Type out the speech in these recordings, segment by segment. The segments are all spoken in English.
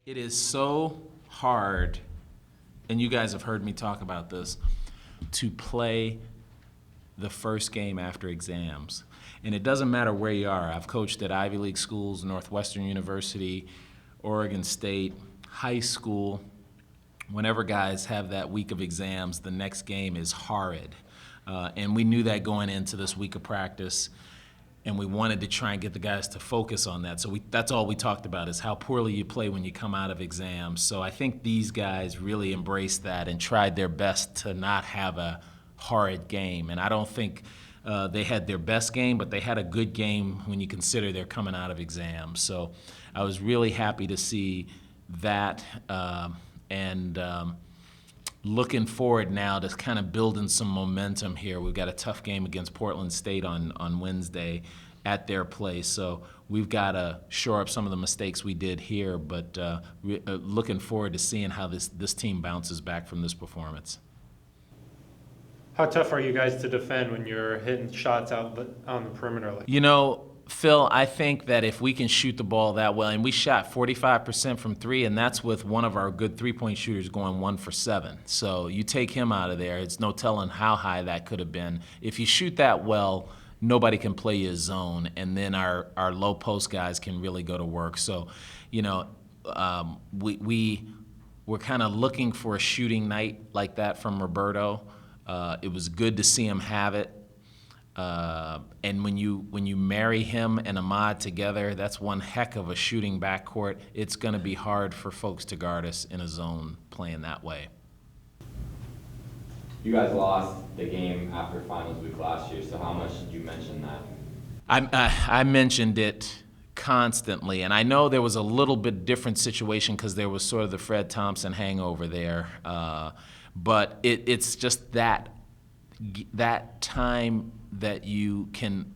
It is so hard, and you guys have heard me talk about this, to play the first game after exams. And it doesn't matter where you are. I've coached at Ivy League schools, Northwestern University, Oregon State, high school. Whenever guys have that week of exams, the next game is horrid. And we knew that going into this week of practice, and we wanted to try and get the guys to focus on that. So that's all we talked about, is how poorly you play when you come out of exams. So I think these guys really embraced that and tried their best to not have a horrid game. And I don't think they had their best game, but they had a good game when you consider they're coming out of exams. So I was really happy to see that, and looking forward now to kind of building some momentum here. We've got a tough game against Portland State on Wednesday at their place, so we've got to shore up some of the mistakes we did here, but looking forward to seeing how this team bounces back from this performance. How tough are you guys to defend when you're hitting shots out on the perimeter? You know, Phil, I think that if we can shoot the ball that well, and we shot 45% from three, and that's with one of our good three-point shooters going 1 for 7. So you take him out of there, it's no telling how high that could have been. If you shoot that well, nobody can play you a zone, and then our low post guys can really go to work. So, you know, we're kind of looking for a shooting night like that from Roberto. It was good to see him have it. And when you marry him and Ahmad together, that's one heck of a shooting backcourt. It's going to be hard for folks to guard us in a zone playing that way. You guys lost the game after finals week last year, so how much did you mention that? I mentioned it constantly, and I know there was a little bit different situation because there was sort of the Fred Thompson hangover there, but it's just that time that you can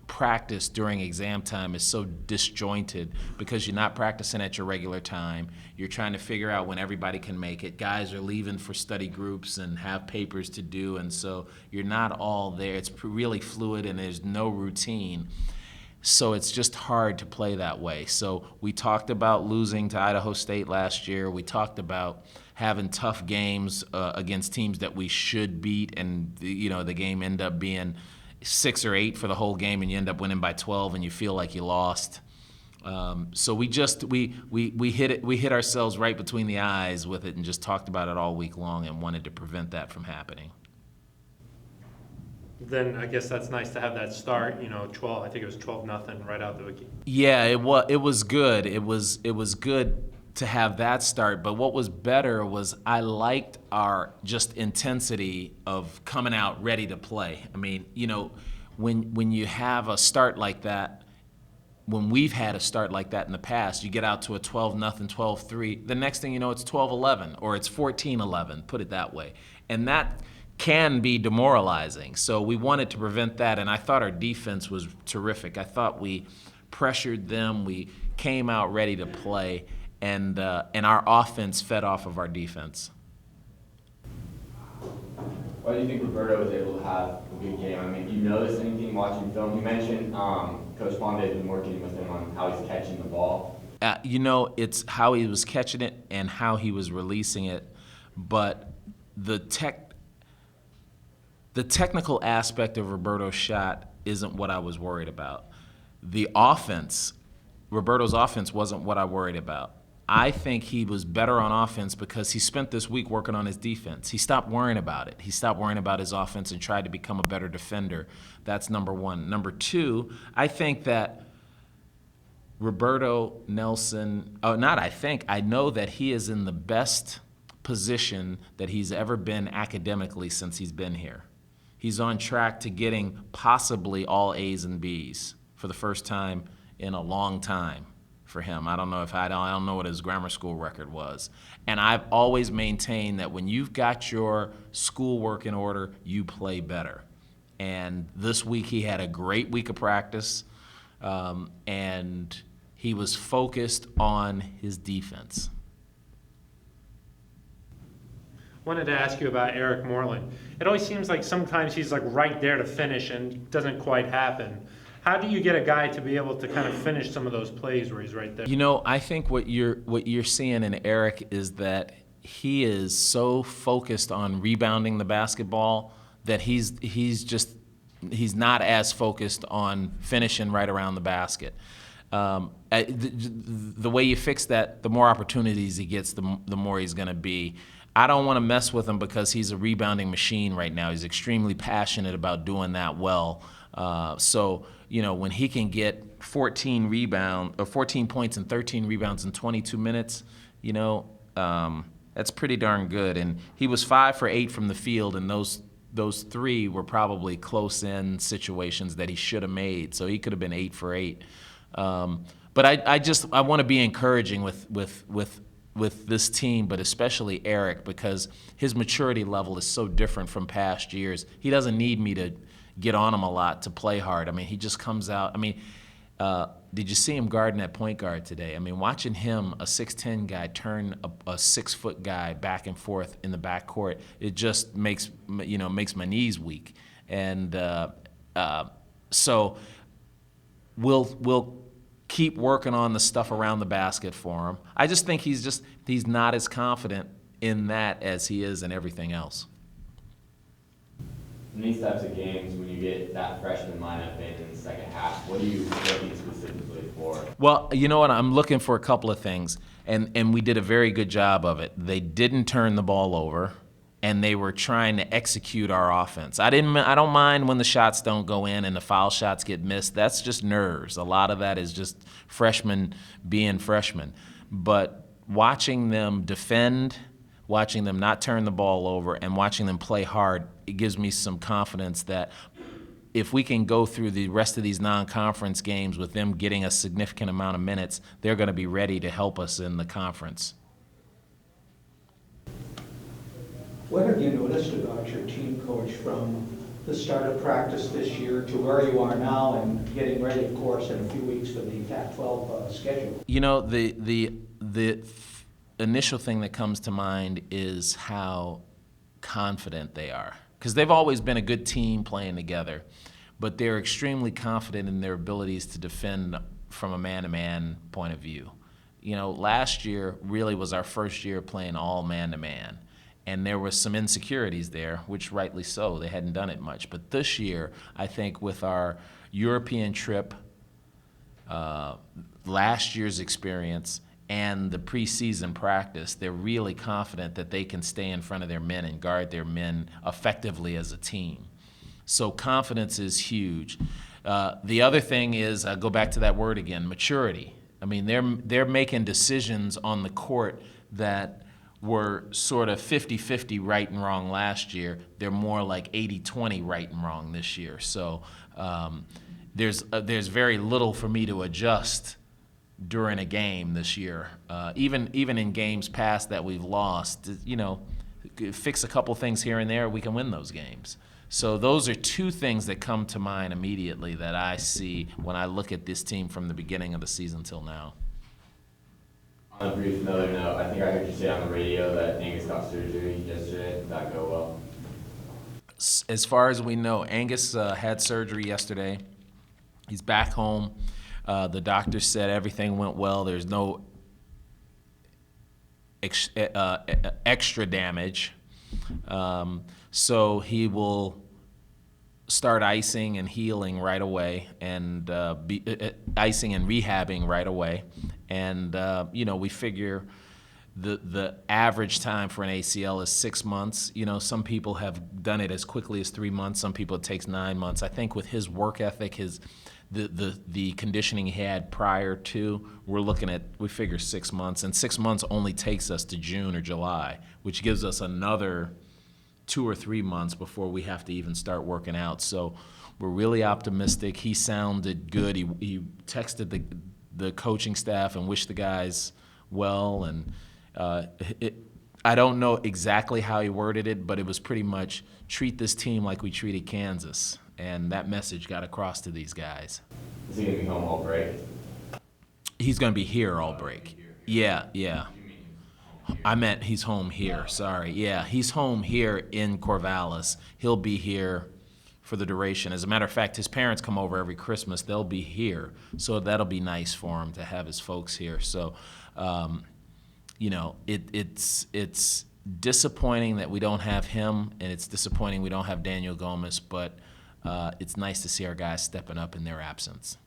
practice during exam time is so disjointed because you're not practicing at your regular time. You're trying to figure out when everybody can make it. Guys are leaving for study groups and have papers to do, and so you're not all there. It's really fluid and there's no routine. So it's just hard to play that way. So we talked about losing to Idaho State last year. We talked about having tough games against teams that we should beat, and the game ended up being 6 or 8 for the whole game, and you end up winning by 12, and you feel like you lost. So we hit ourselves right between the eyes with it, and just talked about it all week long, and wanted to prevent that from happening. Then I guess that's nice to have that start. 12. I think it was 12-0 right out the gate. Yeah, it was good. It was good to have that start, but what was better was I liked our just intensity of coming out ready to play. I mean, when you have a start like that, when we've had a start like that in the past, you get out to a 12-0, 12-3, the next thing you know it's 12-11 or it's 14-11, put it that way. And that can be demoralizing. So we wanted to prevent that, and I thought our defense was terrific. I thought we pressured them, we came out ready to play, and our offense fed off of our defense. Why do you think Roberto was able to have a good game? I mean, do you notice anything watching film? You mentioned Coach Bonde has been working with him on how he's catching the ball. It's how he was catching it and how he was releasing it, but the technical aspect of Roberto's shot isn't what I was worried about. The offense, Roberto's offense, wasn't what I worried about. I think he was better on offense because he spent this week working on his defense. He stopped worrying about it. He stopped worrying about his offense and tried to become a better defender. That's number one. Number two, I think that Roberto Nelson, I know that he is in the best position that he's ever been academically since he's been here. He's on track to getting possibly all A's and B's for the first time in a long time for him. I don't know what his grammar school record was. And I've always maintained that when you've got your schoolwork in order, you play better. And this week he had a great week of practice, and he was focused on his defense. Wanted to ask you about Eric Moreland. It always seems like sometimes he's right there to finish and doesn't quite happen. How do you get a guy to be able to kind of finish some of those plays where he's right there? You know, I think what you're seeing in Eric is that he is so focused on rebounding the basketball that he's not as focused on finishing right around the basket. The way you fix that, the more opportunities he gets, the more he's going to be. I don't want to mess with him because he's a rebounding machine right now. He's extremely passionate about doing that well. So, you know, when he can get 14 points and 13 rebounds in 22 minutes, you know, that's pretty darn good. And he was 5 for 8 from the field, and those 3 were probably close-in situations that he should have made. So he could have been 8 for 8. But I want to be encouraging with this team, but especially Eric, because his maturity level is so different from past years. He doesn't need me to get on him a lot to play hard. I mean, he just comes out. I mean, did you see him guarding at point guard today? I mean, watching him, a 6'10" guy, turn a 6-foot guy back and forth in the backcourt, it just makes my knees weak. And so we'll keep working on the stuff around the basket for him. I just think he's not as confident in that as he is in everything else. In these types of games, when you get that freshman lineup in the second half, what are you looking specifically for? Well, you know what? I'm looking for a couple of things, and we did a very good job of it. They didn't turn the ball over, and they were trying to execute our offense. I don't mind when the shots don't go in and the foul shots get missed. That's just nerves. A lot of that is just freshmen being freshmen. But watching them defend, watching them not turn the ball over, and watching them play hard, it gives me some confidence that if we can go through the rest of these non-conference games with them getting a significant amount of minutes, they're going to be ready to help us in the conference. What have you noticed about your team, Coach, from the start of practice this year to where you are now and getting ready, of course, in a few weeks for the Pac-12 schedule? You know, the initial thing that comes to mind is how confident they are. Because they've always been a good team playing together, but they're extremely confident in their abilities to defend from a man-to-man point of view. You know, last year really was our first year playing all man-to-man, and there were some insecurities there, which rightly so. They hadn't done it much. But this year, I think with our European trip, last year's experience, and the preseason practice, they're really confident that they can stay in front of their men and guard their men effectively as a team. So confidence is huge. The other thing is, I go back to that word again, maturity. I mean, they're making decisions on the court that were sort of 50-50 right and wrong last year. They're more like 80-20 right and wrong this year. So there's very little for me to adjust during a game this year. Even in games past that we've lost, you know, fix a couple things here and there, we can win those games. So those are two things that come to mind immediately that I see when I look at this team from the beginning of the season till now. On a brief another note, I think I heard you say on the radio that Angus got surgery yesterday. Did that go well? As far as we know, Angus had surgery yesterday. He's back home. The doctor said everything went well. There's no extra damage. So he will start icing and healing right away, and icing and rehabbing right away. And, you know, we figure the average time for an ACL is 6 months. You know, some people have done it as quickly as 3 months. Some people it takes 9 months. I think with his work ethic, the conditioning he had prior to, we figure 6 months. And 6 months only takes us to June or July, which gives us another 2 or 3 months before we have to even start working out. So we're really optimistic. He sounded good. He texted the coaching staff and wished the guys well. And I don't know exactly how he worded it, but it was pretty much treat this team like we treated Kansas. And that message got across to these guys. Is he going to be home all break? He's going to be here all break. Yeah. I meant he's home here, sorry. Yeah, he's home here in Corvallis. He'll be here for the duration. As a matter of fact, his parents come over every Christmas. They'll be here, so that'll be nice for him to have his folks here. So, you know, it's disappointing that we don't have him, and it's disappointing we don't have Daniel Gomez, but it's nice to see our guys stepping up in their absence.